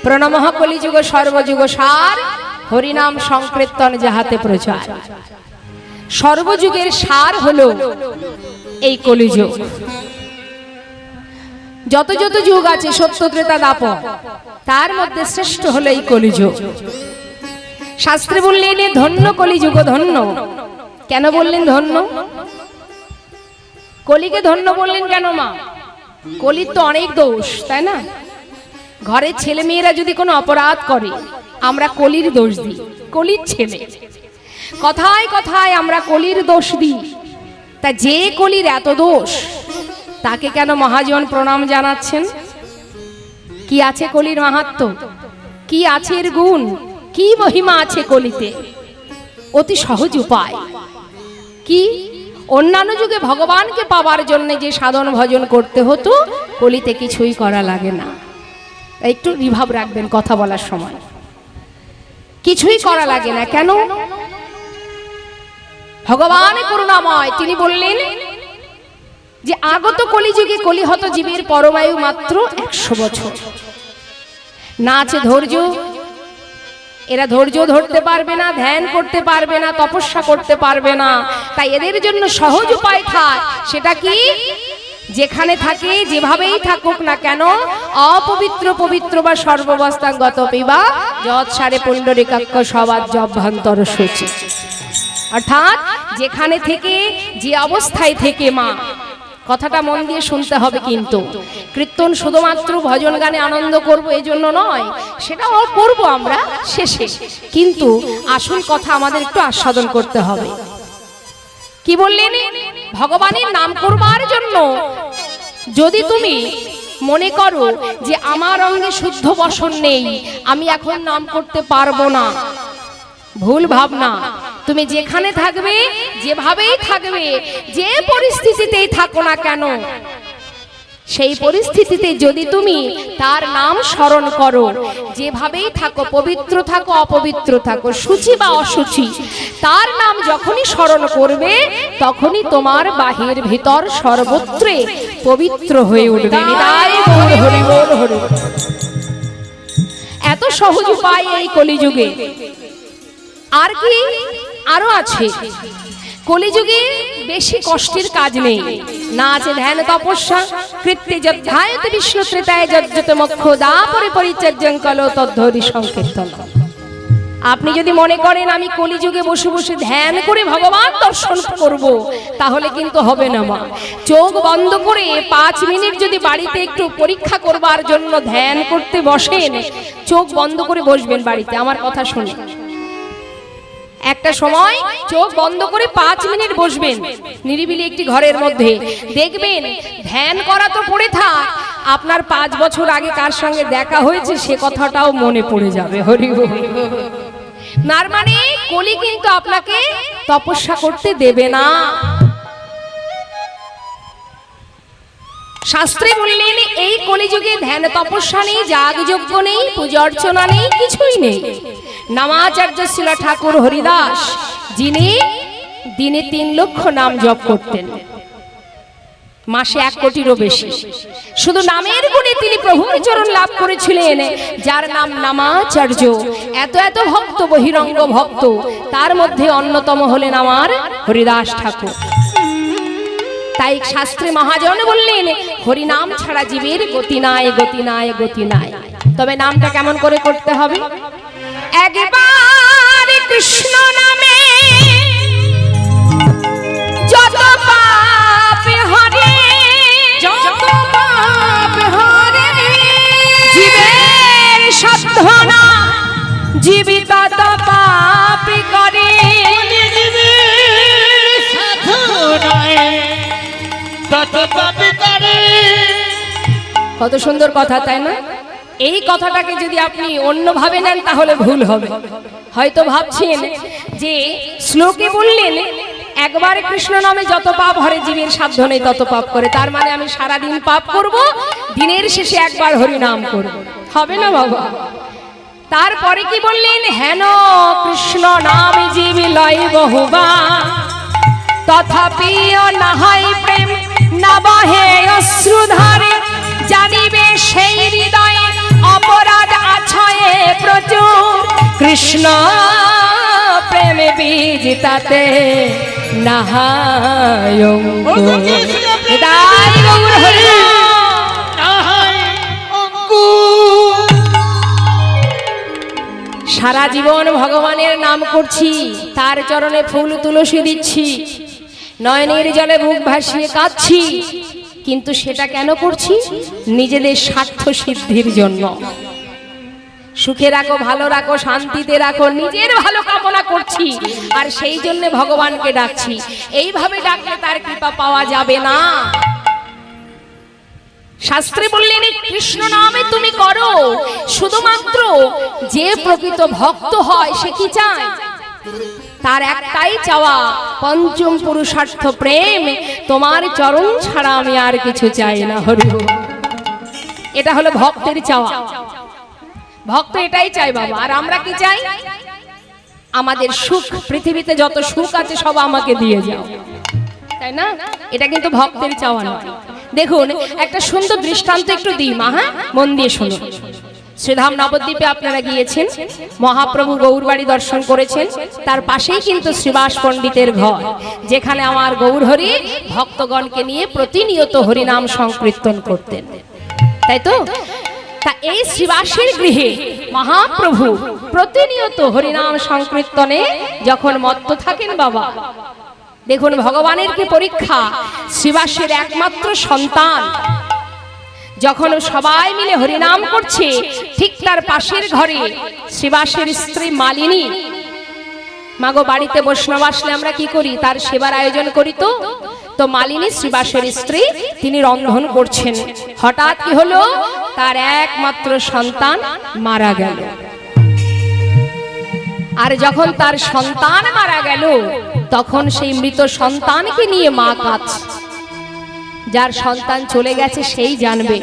প্রণমঃ কলিযুগ সর্বযুগ সার, হরিনাম সংকীর্তন যাহাতে প্রচার। সর্বযুগের সার হলো এই কলিযুগ। যত যত যুগ আছে সত্য ত্রেতা দাপর, তার মধ্যে শ্রেষ্ঠ হলো এই কলিযুগ। শাস্ত্রে বললেন ধন্য কলিযুগ ধন্য। কেন বললেন ধন্য? কলিকে ধন্য বললেন কেন মা? কলির তো অনেক দোষ, তাই না? ঘরের ছেলে মেয়েরা যদি কোনো অপরাধ করে আমরা কলির দোষ দিই, কলির ছেলে। কথায় কথায় আমরা কলির দোষ দিই। তা যে কলির এত দোষ, তাকে কেন মহাজন প্রণাম জানাচ্ছেন? কি আছে কলির মাহাত্ম্য, কি আছে এর গুণ, কি মহিমা আছে কলিতে? অতি সহজ উপায় কি? অন্যান্য যুগে ভগবানকে পাওয়ার জন্য যে সাধন ভজন করতে হতো, কলিতে কিছুই করা লাগে না। একটু রিভাব রাখবেন কথা বলার সময়। কিছুই করা লাগে না। কেন? ভগবান করুণাময়, তিনি বললেন যে আগত কলিযুগে কলিহত জীবের পরমায়ু মাত্র 100 বছর। না আছে ধৈর্য, এরা ধৈর্য ধরতে পারবে না, ধ্যান করতে পারবে না, তপস্যা করতে পারবে না। তাই এদের জন্য সহজ উপায় থাক। সেটা কি? যেখানে থাকে যেভাবেই থাকুক না কেন, অপবিত্র পবিত্র বা সর্ববস্থাগত পিবা যৎসারে পুণ্ডরিকাক্ষ সবাদ জভ্যন্তর সূচি। অর্থাৎ যেখানে থেকে যে অবস্থায় থেকে মা, কথাটা মন দিয়ে শুনতে হবে। কিন্তু কীর্তন শুধুমাত্র ভজন গানে আনন্দ করব এই জন্য নয়, সেটাও করব আমরা শেষে, কিন্তু আসল কথা আমাদের একটু আস্বাদন করতে হবে। কি বললেন? ভগবানের নাম করবার জন্য যদি তুমি মনে করো যে আমার অঙ্গে শুদ্ধ বসন নেই, আমি এখন নাম করতে পারবো না, ভুল ভাবনা। তুমি যেখানে থাকবে, যেভাবেই থাকবে, যে পরিস্থিতিতেই থাকো না কেন, সেই পরিস্থিতিতে যদি তুমি তার নাম স্মরণ করো, যেভাবেই থাকো, পবিত্র থাকো অপবিত্র থাকো, সূচি বা অসুচি, তার নাম যখনই স্মরণ করবে, তখনই তোমার বাহির ভিতর সর্বত্রে পবিত্র হয়ে উঠবে। নিতাই গৌর হরি বল হরি। এত সহজ উপায় এই কলিযুগে। আর কি? আরো আছে। কলিযুগে বেশি কষ্টের কাজ নেই। না আছে ধ্যান তপস্যা, কৃত্যে যদ্ধায়তে বিষ্ণু ত্রেতায় যজ্জত মোক্ষ দাপরে পরিচর্যং কলো তদ্ধরি সংকীর্তন। আপনি যদি মনে করেন আমি কলিযুগে বসে বসে ধ্যান করে ভগবান দর্শন করব, তাহলে কিন্তু হবে না মা। চোখ বন্ধ করে 5 মিনিট যদি বাড়িতে একটু পরীক্ষা করবার জন্য ধ্যান করতে বসেন, চোখ বন্ধ করে বসবেন বাড়িতে, আমার কথা শুনে। একটা সময় চোখ বন্ধ করে 5 মিনিট বসবেন নিরিবিলি একটি ঘরের মধ্যে, দেখবেন ধ্যান করা তো পড়ে থাক, আপনার 5 বছর আগে কার সঙ্গে দেখা হয়েছে সে কথাটাও মনে পড়ে যাবে। হরি বল। তার মানে কলি কিন্তু আপনাকে তপস্যা করতে দেবে না। শাস্ত্রে বললেন এই কলিযুগে ধ্যান তপস্যা নেই, যাগযজ্ঞ নেই, পূজা অর্চনা নেই, কিছুই নেই। নামাচার্য শিলা ঠাকুর হরিদাস, যিনি দিনে 3 লক্ষ নাম জপ করতেন, মাসে 1 কোটিরও বেশি, শুধু নামের গুণে তিনি প্রভুর চরণ লাভ করেছিলেন, যার নাম নামাচার্য। এত এত ভক্ত, বহিরঙ্গ ভক্ত, তার মধ্যে অন্যতম হলেন আমার হরিদাস ঠাকুর। তাই শাস্ত্রে মহাজন বললেন হরিনাম ছাড়া জীবের গতি নাই, গতি নাই, গতি নাই। তবে নামটা কেমন করে করতে হবে? একবার কৃষ্ণ নামে যত পাপ হরে, যত পাপ হরে, জীবের সাধনা জীবী তত পাপ করে। কত সুন্দর কথা, তাই না? এই কথাটাকে যদি আপনি অন্যভাবে নেন তাহলে ভুল হবে। হয়তো ভাবছেন যে শ্লোকে বললেন একবার কৃষ্ণ নামে যত পাপ হরে, জীবের সাধ্য নেই তত পাপ করে, তার মানে আমি সারাদিন পাপ করব, দিনের শেষে একবার হরি নাম করব। হবে না বাবা। তারপরে কি বললেন? হেন কৃষ্ণ নাম জীব লয় বহুবা, তথাপিও না হয় প্রেম, না বহে অশ্রুধারে, জানিবে সেই হৃদয়ে অপরাধ আছ কৃষ্ণ প্রেমে বীজ তাতে নাহায় হৃদয় গৌর হরি। সারা জীবন ভগবানের নাম করছি, তার চরণে ফুল তুলসী দিচ্ছি, নয়নের জলে বুক ভাসিয়ে কাঁদছি, কিন্তু সেটা কেন করছি? নিজেদের স্বার্থ সিদ্ধির জন্য। সুখে রাখো, ভালো রাখো, শান্তিতে রাখো, নিজের ভালো কামনা করছি, আর সেই জন্য ভগবানকে ডাকছি। এইভাবে ডাকলে তার কৃপা পাওয়া যাবে না। শাস্ত্রে বললেন কৃষ্ণ নামে তুমি করো, শুধুমাত্র যে প্রকৃত ভক্ত হয় সে কি চায়? তার একটাই চাওয়া, পঞ্চম পুরুষার্থ প্রেম, তোমার চরণ ছাড়া আমি আর কিছু চাই না। হরি বল। এটা হলো ভক্তের চাওয়া। ভক্ত এটাই চাই বাবা। আর আমরা কি চাই? আমাদের সুখ, পৃথিবীতে যত সুখ আছে সব আমাকে দিয়ে যাও, তাই না? এটা কিন্তু ভক্তের চাওয়া নয়। দেখুন একটা সুন্দর দৃষ্টান্ত একটু দিই মা, হ্যাঁ, মন দিয়ে শুনুন। শ্রীধাম নবদ্বীপে আপনারা গিয়েছেন, মহাপ্রভু গৌরবাড়ি দর্শন করেছেন, তার পাশেই কিন্তু শ্রীবাস পণ্ডিতের ঘর, যেখানে আমার গৌরহরি ভক্তগণকে নিয়ে প্রতিনিয়ত হরিনাম সংকীর্তন করতেন, তাই তো? তা এই শ্রীবাসের গৃহে মহাপ্রভু প্রতিনিয়ত হরিনাম সংকীর্তনে যখন মত্ত থাকেন বাবা, দেখুন ভগবানের কি পরীক্ষা। শ্রীবাসের একমাত্র সন্তান যখন সবাই মিলে হরিনাম করছে, ঠিক তার পাশের ঘরে শ্রীবাসের স্ত্রী মালিনী, মাগো বাড়িতে বৈষ্ণব আসলে আমরা কি করি? তার সেবার আয়োজন করি। তো মালিনী শ্রীবাসের স্ত্রী, তিনি রন্ধন করছেন। হঠাৎ কি হলো? তার একমাত্র সন্তান মারা গেল। আর যখন তার সন্তান মারা গেল, তখন সেই মৃত সন্তানকে নিয়ে মা কাঁদছে। যার সন্তান চলে গেছে সেই জানবে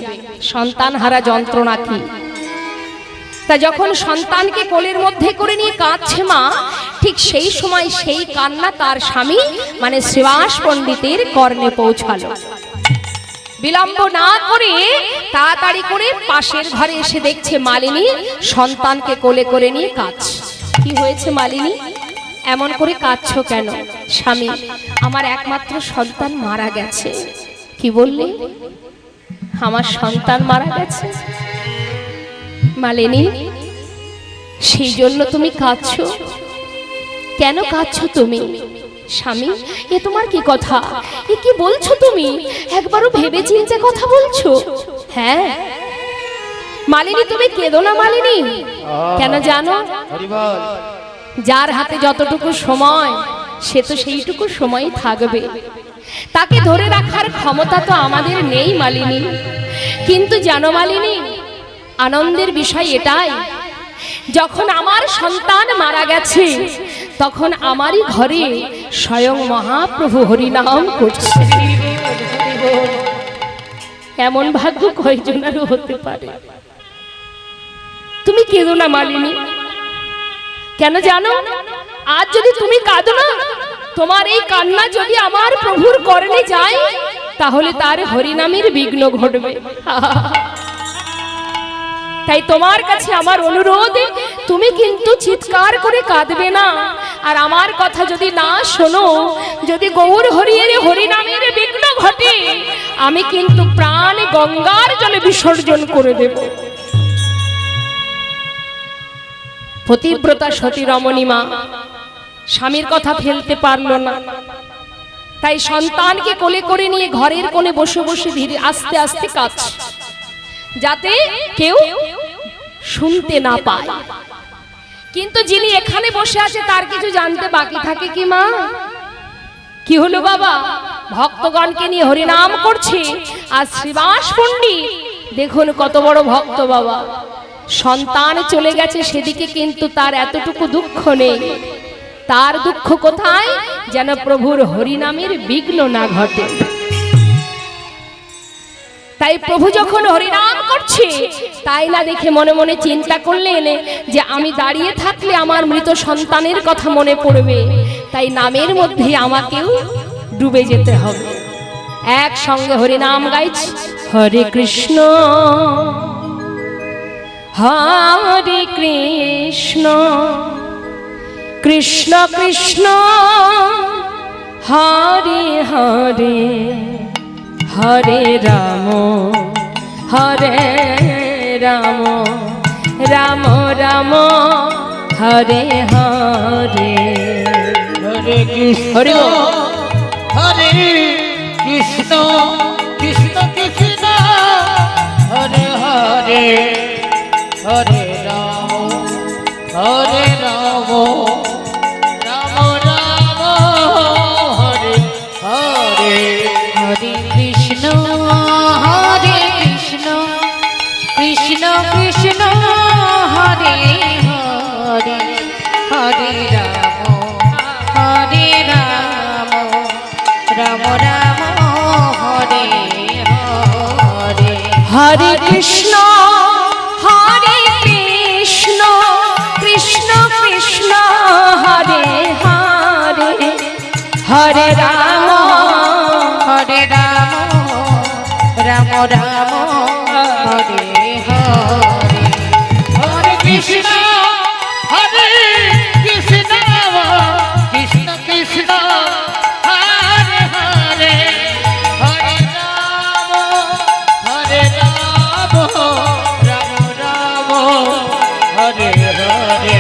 সন্তান হারা যন্ত্রণা কি। তা যখন সন্তানকে কোলের মধ্যে করে নিয়ে কাঁদছে মা, ঠিক সেই সময় সেই কান্না তার স্বামী মানে শ্রীবাস পণ্ডিতের কর্ণে পৌঁছালো। বিলম্ব না করে তাড়াতাড়ি করে পাশের ঘরে এসে দেখছে মালিনী সন্তানকে কোলে করে নিয়ে কাঁদছে। কি হয়েছে মালিনী, এমন করে কাঁদছো কেন? স্বামী, আমার একমাত্র সন্তান মারা গেছে। কি বললে? আমার সন্তান মারা গেছে? মালিনী, সেই জন্য তুমি কাঁদছো? কেন কাঁদছো তুমি? স্বামী, এ তোমার কি কথা? এ কি বলছো তুমি? একবারও ভেবে চিন্তে কথা বলছো? হ্যাঁ মালিনী, তুমি কেঁদো না মালিনী। কেন জানো? যার হাতে যতটুকু সময় সে তো সেইটুকু সময় থাকবে, তাকে ধরে রাখার ক্ষমতা তো আমাদের নেই মালিনী। কিন্তু জানো মালিনী, আনন্দের বিষয় এটাই, যখন আমার সন্তান মারা গেছে তখন আমারই ঘরে স্বয়ং মহাপ্রভু হরিনাম করছে। এমন ভাগ্য কয়জনেরও হতে পারে। তুমি কেঁদো না মালিনী। কেন জানো? আজ যদি তুমি কাঁদো না, তোমার এই কান্না যদি আমার প্রভুর কর্ণে যায়, তাহলে তার হরিনামের বিঘ্ন ঘটবে। তাই তোমার কাছে আমার অনুরোধ, তুমি কিন্তু চিৎকার করে কাঁদবে না। আর আমার কথা যদি না শোনো, যদি গৌর হরিয়ের হরিনামের বিঘ্ন ঘটে, আমি কিন্তু প্রাণ গঙ্গার জলে বিসর্জন করে দেব। পতিব্রতা সতী রমণী মা স্বামীর কথা ফেলতে পারল না, তাই সন্তানকে কোলে করে নিয়ে ঘরের কোণে বসে বসে ধীরে আস্তে আস্তে কাঁদছে, যাতে কেউ শুনতে না পায়। কিন্তু যিনি এখানে বসে আছে তার কিছু জানতে বাকি থাকে কি মা? কি হলো বাবা? ভক্তগণকে নিয়ে হরিনাম করছে, আর শ্রীবাস পণ্ডিত দেখুন কত বড় ভক্ত বাবা, সন্তান চলে গেছে সেদিকে কিন্তু তার এতটুকু দুঃখ নেই। তার দুঃখ কোথায়? যেন প্রভুর হরিনামের বিঘ্ন না ঘটে। তাই প্রভু যখন হরিনাম করছে, তাই না দেখে মনে মনে চিন্তা করলেন যে আমি দাঁড়িয়ে থাকলে আমার মৃত সন্তানের কথা মনে পড়বে, তাই নামের মধ্যে আমাকেও ডুবে যেতে হবে। একসঙ্গে হরিনাম গাইছি, হরে কৃষ্ণ হরে কৃষ্ণ কৃষ্ণ কৃষ্ণ হরে হরে হরে রাম হরে রাম রাম রাম হরে হরে হরে কৃষ্ণ হরে কৃষ্ণ কৃষ্ণ কৃষ্ণ হরে হরে হরে রাম রাম রাম হরে হরে হরে কৃষ্ণ কৃষ্ণ কৃষ্ণ হরে হরে হরে রাম রাম রাম হরে হরে হরে কৃষ্ণ হরে কৃষ্ণ কৃষ্ণ কৃষ্ণ হরে হরে হরে রাম হরে রাম রাম রাম হরে হরে হরে কৃষ্ণ হরে কৃষ্ণ কৃষ্ণ কৃষ্ণ হরে হরে হরে রাম রাম রাম হরে হরে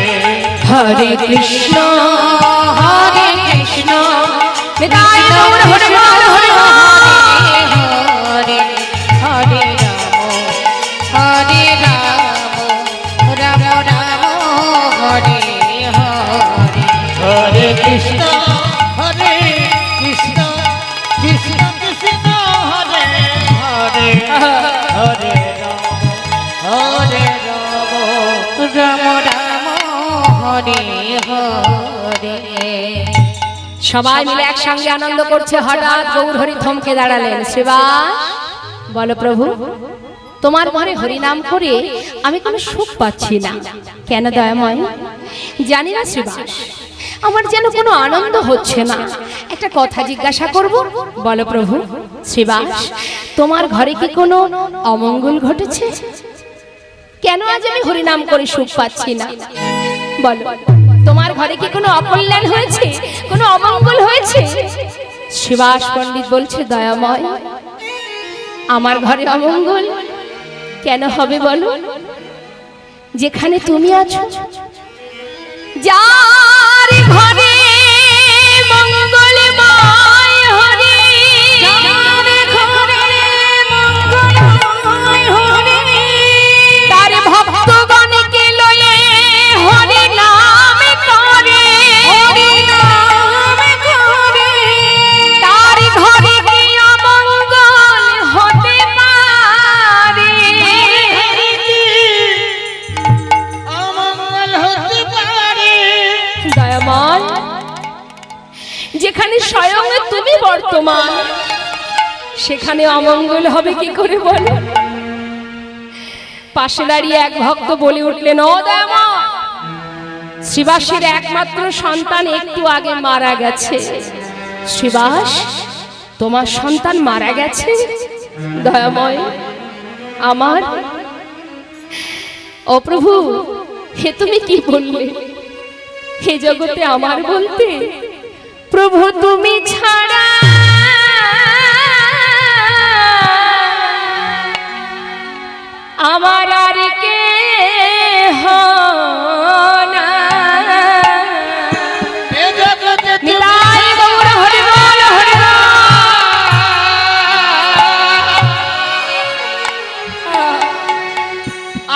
হরে কৃষ্ণ হরে কৃষ্ণ বিদায় গৌর হরে বল হরে বল। হরে হরে রাম রাম হরে হরে হরে কৃষ্ণ হরে কৃষ্ণ কৃষ্ণ কৃষ্ণ হরে হরে হরে রাম রাম হরে হরে সবাই মিলে একসঙ্গে আনন্দ করছে। হঠাৎ গৌর হরি থমকে দাঁড়ালেন। শ্রীবাস বলো প্রভু, তোমার ঘরে হরিনাম করে আমি কোনো সুখ পাচ্ছি না, কেন দয়াময়? জানি না শ্রীবাস, আমার যেন কোনো আনন্দ হচ্ছে না। একটা কথা জিজ্ঞাসা করব, বলো প্রভু। শ্রীবাস, তোমার ঘরে কি কোনো অমঙ্গল ঘটেছে? কেন আজ আমি হরিনাম করে সুখ পাচ্ছি না? বলো, তোমার ঘরে কি কোনো অকল্যাণ হয়েছে, কোনো অমঙ্গল হয়েছে? শ্রীবাস পণ্ডিত বলছে, দয়াময়, আমার ঘরে অমঙ্গল কেন হবে বলো? যেখানে তুমি আছো, যার ঘরে মঙ্গলময় হরি, যার ঘরে মঙ্গলময় হরি, তার ভক্তগণকে লয়ে হরি নাম করে, হরি নাম করে, তার ঘরে কি অমঙ্গল হতে পারে? অমঙ্গল হতে পারে। দয়াময়, যেখানে স্বয়ং তুমি বর্তমান, সেখানে অমঙ্গল হবে কি করে বলো? পাশে দাঁড়িয়ে এক ভক্ত বলে উঠলেন, ও দয়াময়, শ্রীবাসের একমাত্র সন্তান একটু আগে মারা গেছে। শ্রীবাস, তোমার সন্তান মারা গেছে? দয়াময়, আমার? ও প্রভু, হে তুমি কি বললে? হে জগতে আমার বলতে? প্রভু তুমি ছাড়া আমার আর কে না। এ জগতে তুমি নিতাই গৌর হরি বল হরি বল।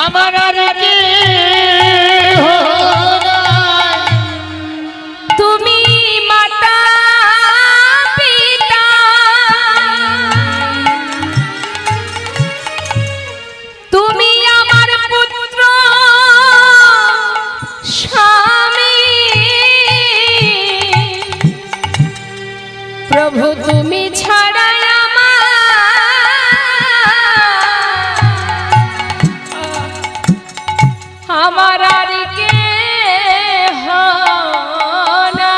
আমার আর কে তুমি মাতা পিতা, তুমি আমার পুত্র স্বামী, প্রভু তুমি ছাড়া আমার আর কে না।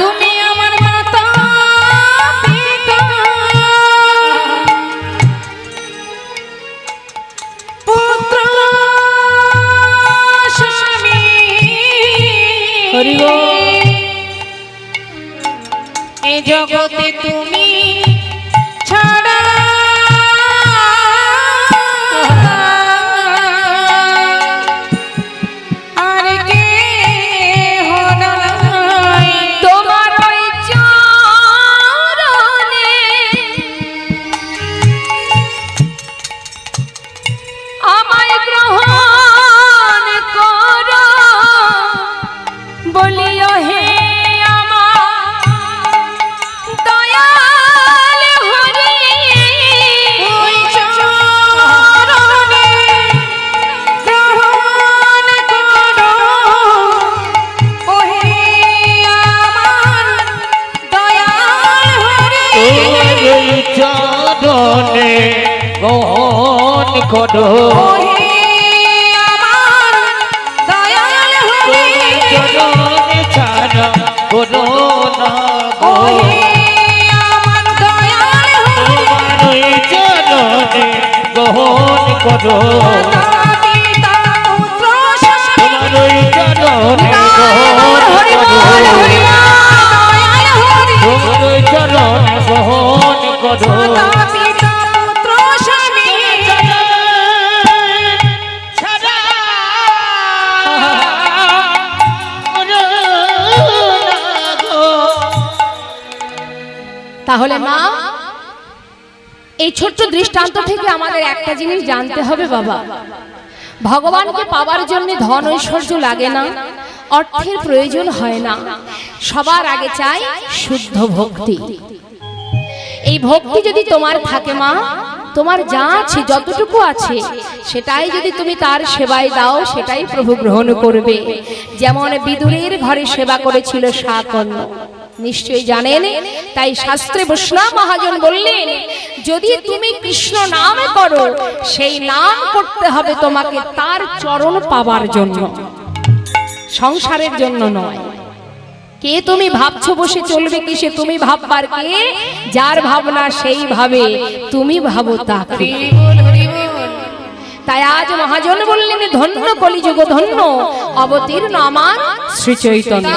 তুমি আমার মাতা পিতা, পুত্র গো এ জগতে তুমি ছাড়া আর কে নাই। তোমার ওই চরণে আমায় গ্রহণ করো বলিও হে ওই চরণে গ্রহণ করো ওহে আমার দয়াল হরি। ওই চরণে গ্রহণ করো ওহে আমার দয়াল হরি। চরণে ছাড়া করো না গো ওহে আমার দয়াল হরি। তোমার ওই চরণে গ্রহণ করো পিতা পুত্র স্বামী তোমার ওই চরণে গ্রহণ হরি বল, করো হরি বল। দয়াল হরি। তোমার ওই চরণে গ্রহণ করো পিতা পুত্র স্বামী ছাড়া তাহলে মা এই ছোট্ট দৃষ্টান্ত থেকে আমাদের একটা জিনিস জানতে হবে বাবা, ভগবানকে পাওয়ার জন্য ধন ঐশ্বর্য লাগে না, অর্থের প্রয়োজন হয় না, সবার আগে চাই শুদ্ধ ভক্তি। এই ভক্তি যদি তোমার থাকে মা, তোমার যা আছে যতটুকু আছে সেটাই যদি তুমি তার সেবায় দাও সেটাই প্রভু গ্রহণ করবে। যেমন বিদুরের ঘরে সেবা করেছিল শাকন্য, নিশ্চয়ই জানেন। তাই শাস্ত্রে বৈষ্ণব মহাজন বললেন, যদি তুমি কৃষ্ণ নাম করো সেই নাম করতে হবে তোমাকে তার চরণ পাবার জন্য, সংসারের জন্য নয়। কে তুমি ভাবছো বসে চলবে কিসে, তুমি ভাববার কে, যার ভাবনা সেই ভাবে, তুমি ভাবো তাকে। তাই আজ মহাজন বললেন, ধন্য কলিযুগ ধন্য অবতীর্ণ আমার শ্রী চৈতন্য।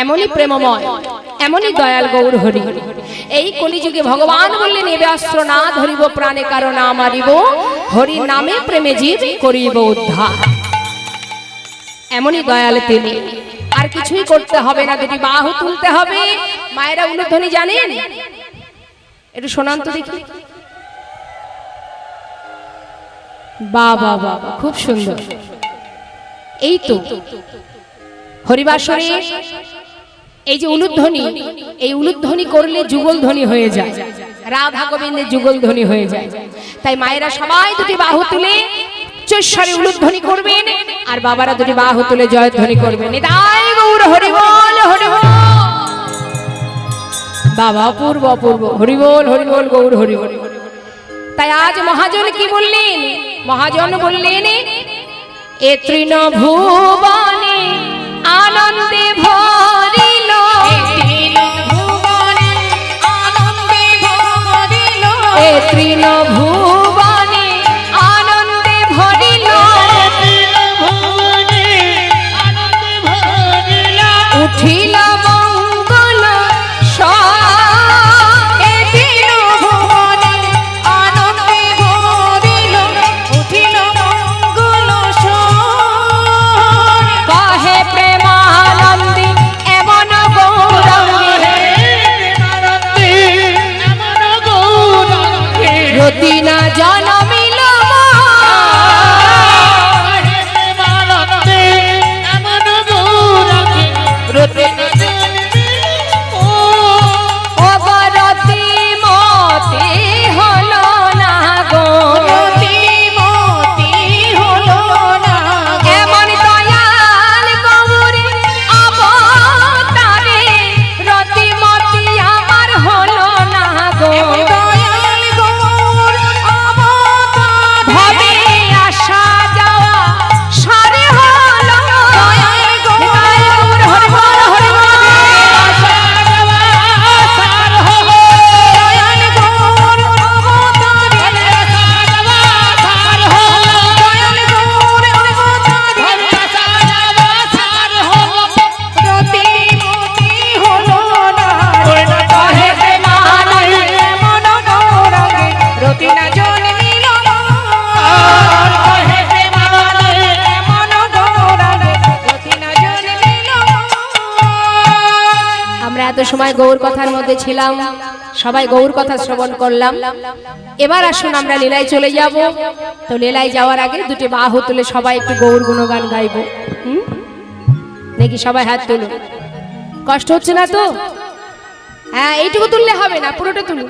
এমনই প্রেমময়, এমনই দয়াল গৌর হরি। এই কলিযুগে ভগবান বললেন, এবে অস্ত্র না ধরিব প্রাণে কারো না মারিব, হরি নামে প্রেমে জীব করিব উদ্ধার। এমনই দয়াল তিনি, আর কিছুই করতে হবে না, দুটি বাহু তুলতে হবে। মায়েরা উলুধ্বনি জানেন? একটু শোনান তো দেখি। বাবা বাবা, খুব সুন্দর। এই তো হরিবাসরে এই যে উলুধ্বনি, এই উলুধ্বনি করলে যুগল ধ্বনি হয়ে যায়, রাধা গোবিন্দের যুগল ধ্বনি হয়ে যায়। তাই মায়েরা সবাই দুটি বাহু তুলে উচ্চস্বরে উলুধ্বনি করবেন, আর বাবারা দুটি বাহু তুলে জয়ধ্বনি করবেন। নিতাই গৌর হরি বল, হরি বল। বাবা পূর্ব পূর্ব, হরি বল হরি বল, গৌর হরি বল। তাই আজ মহাজন কি বললেন? মহাজন বললেন, এ তৃণ ভুবনে আনন্দে ভরিল, এ তৃণ ভুবনে আনন্দে ভরিল, উঠিল মঙ্গল কহে প্রেমানন্দী এমন গৌরঙ্গী, রতি না সময় গৌর কথার মধ্যে ছিলাম, সবাই গৌর কথা শ্রবণ করলাম। এবার আসুন আমরা লীলায় চলে যাব। তো লীলায় যাওয়ার আগে দুটি বাহু তুলে সবাই একটু গৌর গুণগান গাইব। নাকি সবাই হাত তুলুন, কষ্ট হচ্ছে না তো? হ্যাঁ, এইটুকু তুললে হবে না, পুরোটা তুলুন।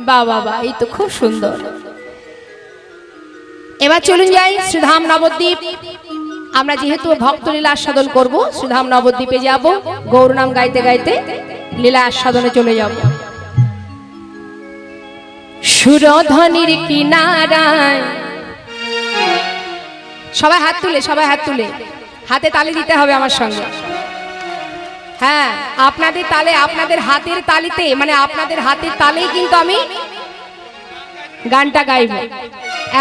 বাহ বাহ বাহ, এই তো খুব সুন্দর। এবার চলুন যাই শ্রীধাম নবদ্বীপ। আমরা যেহেতু ভক্ত লীলা আস্বাদন করব, শ্রীধাম নবদ্বীপে যাব, গৌর নাম গাইতে গাইতে লীলা আস্বাদনে চলে যাব। সুরধনির কিনারায় সবাই হাত তুলে, সবাই হাত তুলে, হাতে তালি দিতে হবে আমার সঙ্গে। হ্যাঁ, আপনাদের তালে, আপনাদের হাতের তালিতে, মানে আপনাদের হাতের তালেই কিন্তু আমি গানটা গাইব।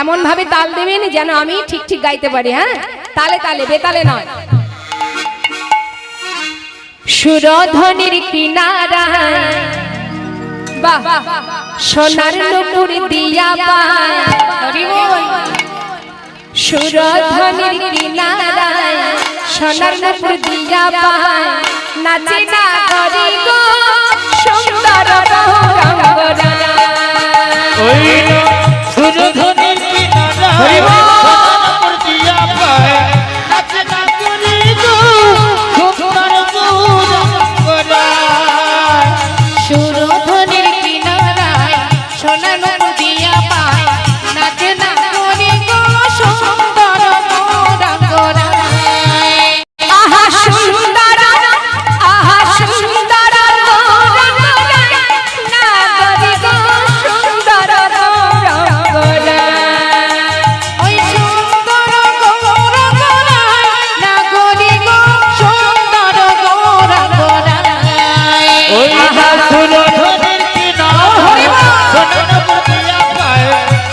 এমন ভাবে তাল দেবেন যেন আমি ঠিক ঠিক গাইতে পারি। হ্যাঁ, তালে তালে, বেতালে নয়। সুরধনির কিনারায় বাহ, সোনার নূপুর দিয়া পায়। সুরধনির কিনারায় সোনার নূপুর দিয়া পায়, নাচে না করি গো সুন্দর গৌরাঙ্গরা। ওই সুরধনির কিনারায় সোনার দিয়া পায়, নাচে না করি গো সুন্দর গৌরাঙ্গরা। সুরধনির কিনারায় সোনার নূপুর দিয়া পায়, নাচে না করি গো সুন্দর গৌরাঙ্গরা। আহা সুন্দর, আহা সুন্দর গৌরাঙ্গরা, না করি গো সুন্দর গৌরাঙ্গরা। ওই সুন্দর গৌরাঙ্গরা, না করি গো সুন্দর গৌরাঙ্গরা। ওই সুরধনির কিনারায় সোনার দিয়া পায়,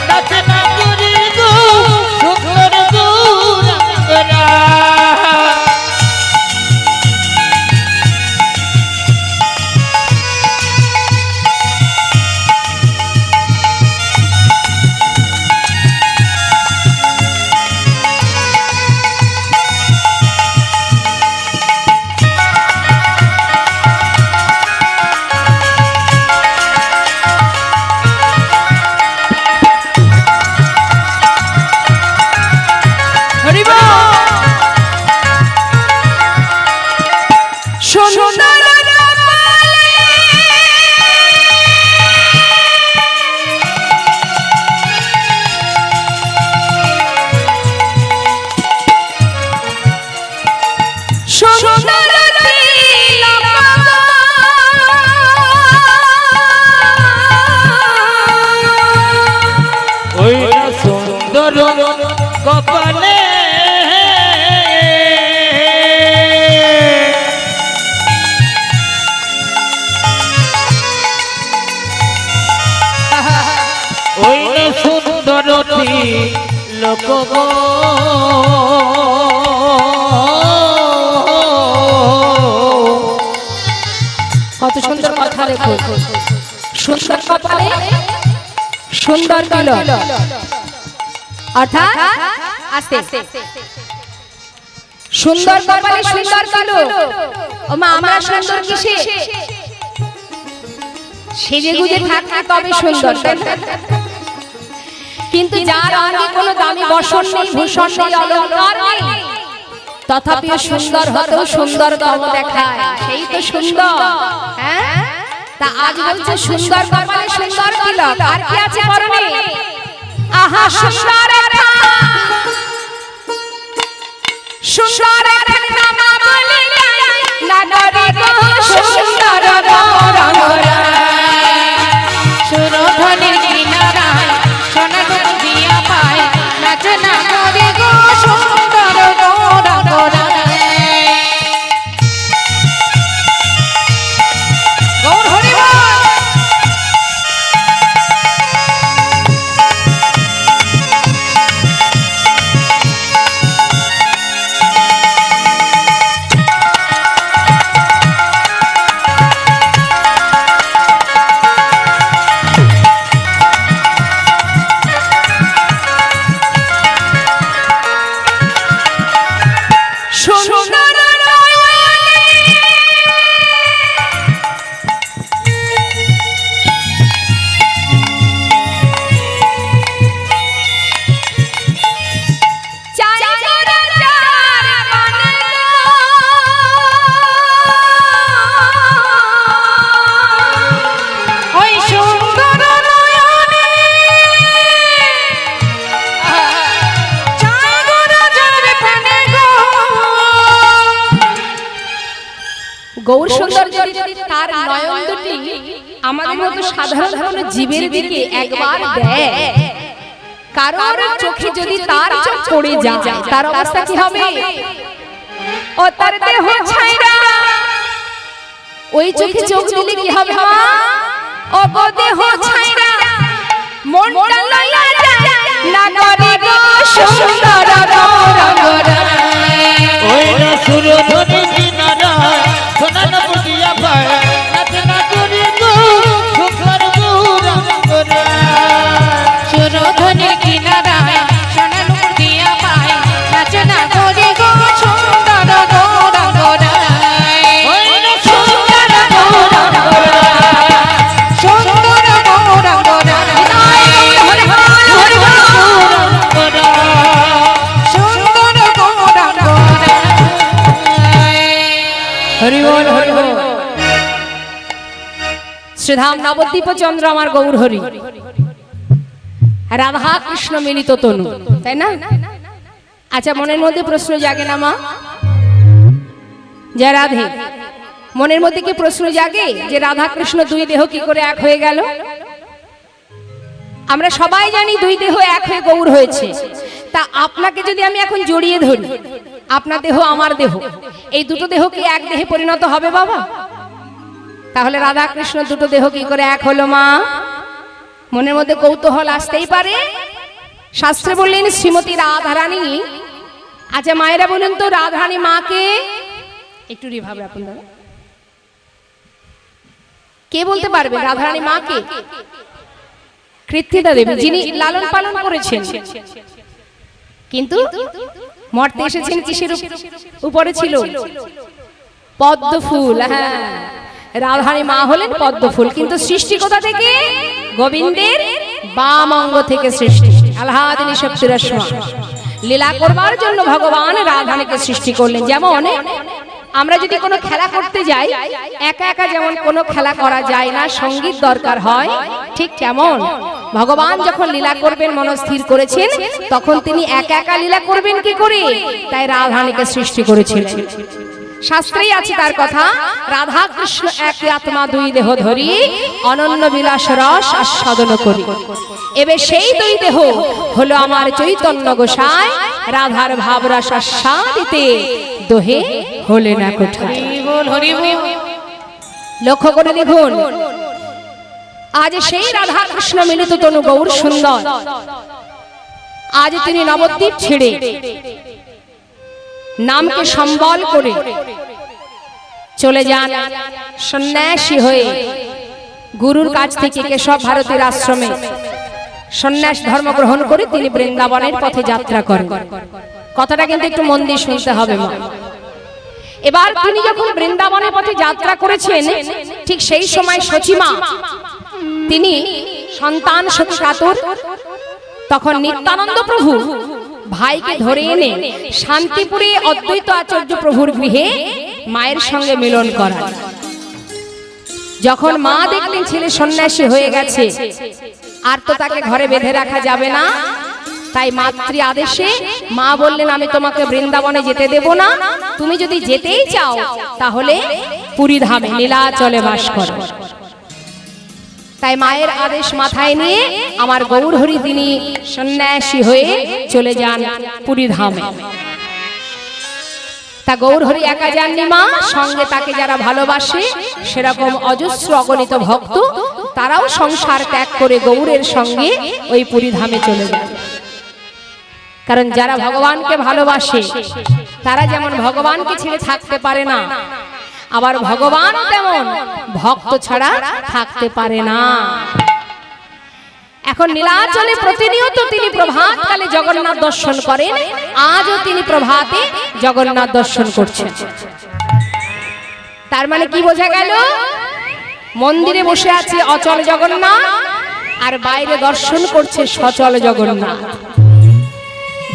নাচে না করি গো সুন্দর গৌরাঙ্গরা। সুন্দর ওই সুন্দর কপালে ওই সুন্দরটি লোক গো। কত সুন্দর কথা, দেখুন। সুন্দর কপালে সুন্দর তিলক, অর্থাৎ আস্তে সুন্দর কপালে সুন্দর তিলক। ওমা, আমরা সুন্দর কিসে? সেজে গুজে থাকলে তবে সুন্দর, তাই না? কিন্তু যার অঙ্গে কোনো দামি বসন নেই, ভূষণ নেই, অলংকার নেই, তথাপিও সুন্দর হতেও সুন্দরতম দেখায়, সেই তো সুন্দর। হ্যাঁ, তা আজ বলছে সুন্দর কপালে সুন্দর তিলক, আর কি আছে পরনে? আহা সুন্দর একটা, সুন্দর একটা নামা বলে নাগরে গো সুন্দর গৌরাঙ্গরা। সুরধনির কিনারায় সোনার নূপুর দিয়া পায়, নাচে না করি গো সুন্দর গৌরাঙ্গরা। গৌর হরি বল। গৌর সুন্দর যদি তার নয়ন দুটি আমাদের মতো সাধারণ কোনো জীবের দিকে একবার দেয়, কারোর চোখে যদি তার চোখ পড়ে যায়, তার অবস্থা কি হবে? ও তার দেহ ছাইরা ওই চোখে চোখ দিলে কি হবে মা? ও গো দেহ ছাইরা মনটা লইয়া যায় না করে গো সুন্দর গৌরাঙ্গরায়। ওই না সুরধনী কিনারায় সোনা না বুঝিয়া পায় নাচে না করি গো সুন্দর গৌরাঙ্গরায়। সুরধনের কিনারায় সোনার দিয়া পায় নাচে না করে গো সুন্দর গৌরাঙ্গরায়। ওই না সুন্দর গৌরাঙ্গরায়, সুন্দর গৌরাঙ্গরায়, সুন্দর গৌরাঙ্গরায়। হরি বল হরি বল। শ্রীধাম নবদ্বীপ চন্দ্র আমার গৌর হরি, রাধা কৃষ্ণ মিলিত তনু, তাই না? আচ্ছা, মনের মধ্যে প্রশ্ন জাগে না মা? যে রাধে, মনের মধ্যে কি প্রশ্ন জাগে যে রাধা কৃষ্ণ দুই দেহ কি করে এক হয়ে গেল? আমরা সবাই জানি দুই দেহ এক হয়ে গৌর হয়েছে। তা আপনাকে যদি আমি এখন জড়িয়ে ধরি, আপনার দেহ আমার দেহ, এই দুটো দেহ কি এক দেহে পরিণত হবে বাবা? তাহলে রাধা কৃষ্ণ দুটো দেহ কি করে এক হলো মা? মনের মধ্যে কৌতূহল আসতেই পারে। শাস্ত্রে বললেন শ্রীমতী রাধারানী। আচ্ছা মায়েরা বলুন তো, রাধারানী মাকে একটু রিভাবে আপনারা কে বলতে পারবে? রাধারানী মাকে কৃত্তিদা দেবী, যিনি লালন পালন করেছেন, কিন্তু মর্তে এসেছেন কিসের উপরে ছিল? পদ্ম ফুল। হ্যাঁ, রাধারানী মা হলেন পদ্ম ফুল, কিন্তু সৃষ্টি কোথা থেকে? গোবিন্দের বাম অঙ্গ থেকে সৃষ্টি। আল্লাদিনী শক্তির রশ্মা লীলা করবার জন্য ভগবান রাধারানীকে সৃষ্টি করলেন। যেমন আমরা যদি কোনো খেলা করতে যাই, একা একা যেমন কোনো খেলা করা যায় না, সঙ্গীত দরকার হয়, ঠিক তেমন ভগবান যখন লীলা করবেন মনস্থির করেছেন, তখন তিনি একা একা লীলা করবেন কি করে? তাই রাধারানীকে সৃষ্টি করেছিলেন। শাস্ত্রেই আছে তার কথা, রাধা কৃষ্ণ এক আত্মা দুই দেহ ধরি অনন্য বিলাস রস আস্বাদন করি। এবে সেই দুই দেহ হলো আমার চৈতন্য গোসাই, রাধার ভাব রস আস্বাদিতে দোহে হলে না কোঠায়। লক্ষ্য করে দেখুন, আজ সেই রাধা কৃষ্ণ মিলিত তনু গৌর সুন্দর, আজ তিনি নবদ্বীপ ছেড়ে নামকে সম্বল করে চলে যান সন্ন্যাসী হয়ে গুরুর কাছ থেকে কেশব ভারতীর আশ্রমে সন্ন্যাস ধর্ম গ্রহণ করে তিনি বৃন্দাবনের পথে যাত্রা করেন। কথাটা কিন্তু একটু মন দিয়ে শুনতে হবে মা। এবার তিনি যখন বৃন্দাবনের পথে যাত্রা করেছেন, ঠিক সেই সময় সচিমা তিনি সন্তান শোকে কাতর। তখন নিত্যানন্দ প্রভু ভাইকে ধরে এনে শান্তিপুরে অদ্বৈত আচার্য প্রভুর গৃহে মায়ের সঙ্গে মিলন করান। যখন মা দেখলেন ছেলে সন্ন্যাসী হয়ে গেছে, আর তো তাকে ঘরে বেঁধে রাখা যাবে না, তাই মাতৃ আদেশে মা বললেন, আমি তোমাকে বৃন্দাবনে যেতে দেব না, তুমি যদি যেতেই চাও তাহলে পুরী ধামে নীলাচলে বাস করো। তাই মায়ের আদেশ মাথায় নিয়ে আমার গৌর হরি তিনি সন্ন্যাসী হয়ে চলে যান পুরী ধামে। তা গৌর হরি একা যাননি মা, সঙ্গে তাকে যারা ভালোবাসে সেরকম অজস্র অগণিত ভক্ত, তারাও সংসার ত্যাগ করে গৌরের সঙ্গে ওই পুরী ধামে চলে যান। কারণ যারা ভগবানকে ভালোবাসে তারা যেমন ভগবানকে ছেড়ে থাকতে পারে না, আবার ভগবান তেমন ভক্ত ছাড়া থাকতে পারে না। এখন নীলাচলে প্রতিনিয়ত তিনি প্রভাত কালে জগন্নাথ দর্শন করেন, আজও তিনি প্রভাতে জগন্নাথ দর্শন করছেন। তার মানে কি বোঝা গেল? মন্দিরে বসে আছে অচল জগন্নাথ, আর বাইরে দর্শন করছে সচল জগন্নাথ।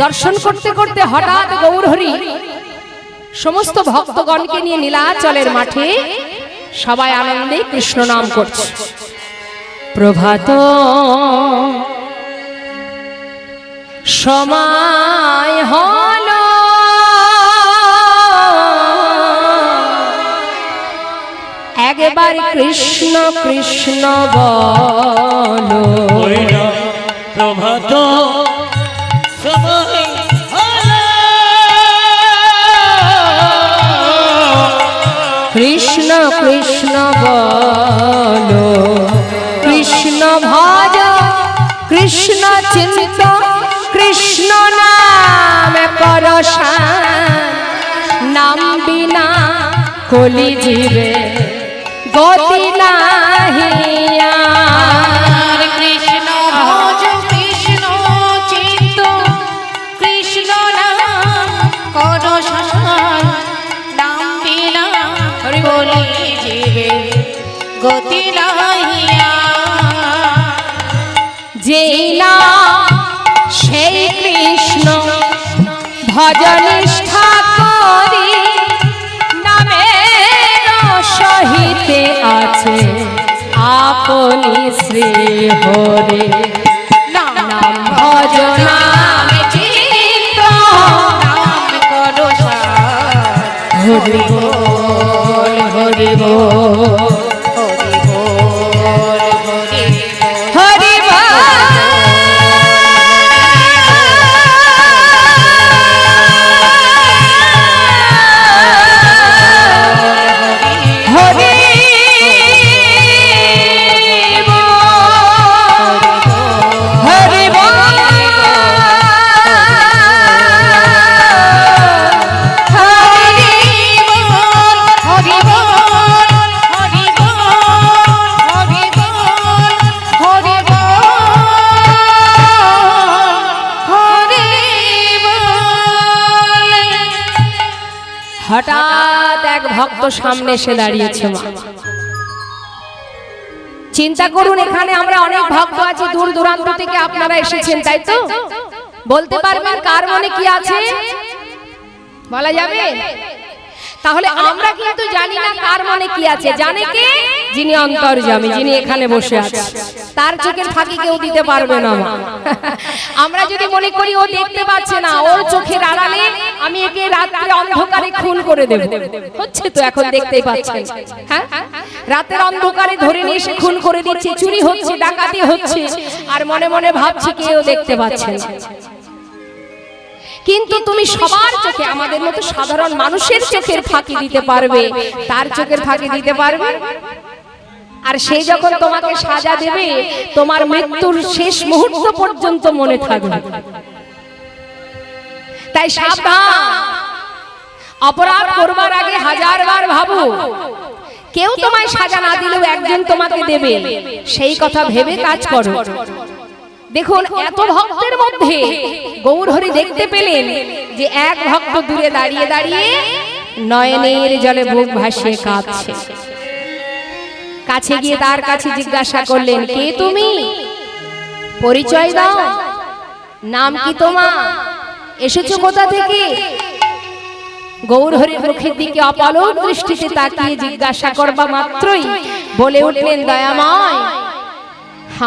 দর্শন করতে করতে হঠাৎ গৌর হরি সমস্ত ভক্তগণকে নিয়ে নীলাচলের মাঠে সবাই আনন্দে কৃষ্ণ নাম করছে। প্রভাত সময় হলো একবার কৃষ্ণ কৃষ্ণ বলো। ওই না প্রভাত সময় হলো। কৃষ্ণ কৃষ্ণ বলো, কৃষ্ণ ভজ কৃষ্ণ চিন্ত, কৃষ্ণ নাম পরশান। নাম বিনা কলি জীবে গতি নাহিয়া। কৃষ্ণ ভজ কৃষ্ণ চিন্ত, কৃষ্ণ নাম করশান। নাম বিনা কলি জীবে গতি নাহিয়া। যেই না সেই কৃষ্ণ ভজ নিষ্ঠা করি, নামের সহিতে আছে আপনি শ্রী হরে। নাম ভজ নাম চিন্ত, নাম করশান। হরি বল হরি বল হরি বল হরি হরি হরি হরি হঠাৎ এক ভক্ত সামনে এসে দাঁড়িয়েছে। মা চিন্তা করুন, এখানে আমরা অনেক ভক্ত আছি, দূর দূরান্ত থেকে আপনারা এসেছেন, তাই তো? বলতে পারবেন কার মনে কি আছে? বলা যাবে? তাহলে আমরা কিন্তু জানি না কার মনে কি আছে। জানে কে? যিনি অন্তর্যামী, যিনি এখানে বসে আছে। তার চোখের ফাঁকি কেউ দিতে পারবে না। মা আমরা যদি মনে করি ও দেখতে পাচ্ছে না, ওর চোখের আড়ালে আমি একে রাত্রে অন্ধকারে খুন করে দেব, হচ্ছে তো এখন দেখতেই পাচ্ছেন। হ্যাঁ, রাতের অন্ধকারে ধরে নিয়ে এসে খুন করে দিচ্ছে, চুরি হচ্ছে, ডাকাতি হচ্ছে, আর মনে মনে ভাবছি কেউ দেখতে পাচ্ছে না। কিন্তু তুমি সবার চোখে, আমাদের মতো সাধারণ মানুষের চোখের ফাঁকি দিতে পারবে, তার চোখের ফাঁকি দিতে পারবে। আর সে যখন তোমাকে সাজা দেবে, তোমার মৃত্যুর শেষ মুহূর্ত পর্যন্ত মনে থাকবে। তাই সাবধান, অপরাধ করবার আগে হাজারবার ভাবো। কেউ তোমায় সাজা না দিলেও একজন তোমাকে দেবে, সেই কথা ভেবে কাজ করো। দেখুন, এত ভক্তের মধ্যে গৌরহরি দেখতে পেলেন যে এক ভক্ত দূরে দাঁড়িয়ে দাঁড়িয়ে নয়নের জলে বুক ভাসিয়ে কাঁদছে। কাছে গিয়ে তার কাছে জিজ্ঞাসা করলেন, কে তুমি? পরিচয় দাও, নাম কি তোমার? এসেছো কোথা থেকে? গৌরহরির মুখের দিকে অপলক দৃষ্টিতে তাকিয়ে জিজ্ঞাসা করবা মাত্রই বলে উঠলেন, দয়াময়,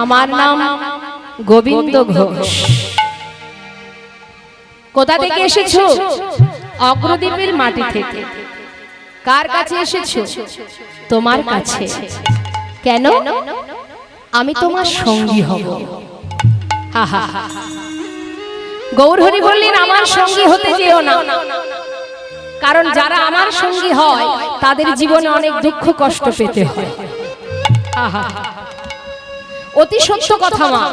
আমার নাম গোবিন্দ ঘোষ। কোথা থেকে এসেছো? অগ্রদ্বীপের মাটি থেকে। কার কাছে এসেছো? তোমার কাছে। কেন? আমি তোমার সঙ্গী হব। আহা, গৌরহরি বললেন, আমার সঙ্গী হতে যেও না, কারণ যারা আমার সঙ্গী হয় তাদের জীবনে অনেক দুঃখ কষ্ট পেতে হয়। আহা, অতি সত্য কথা মা।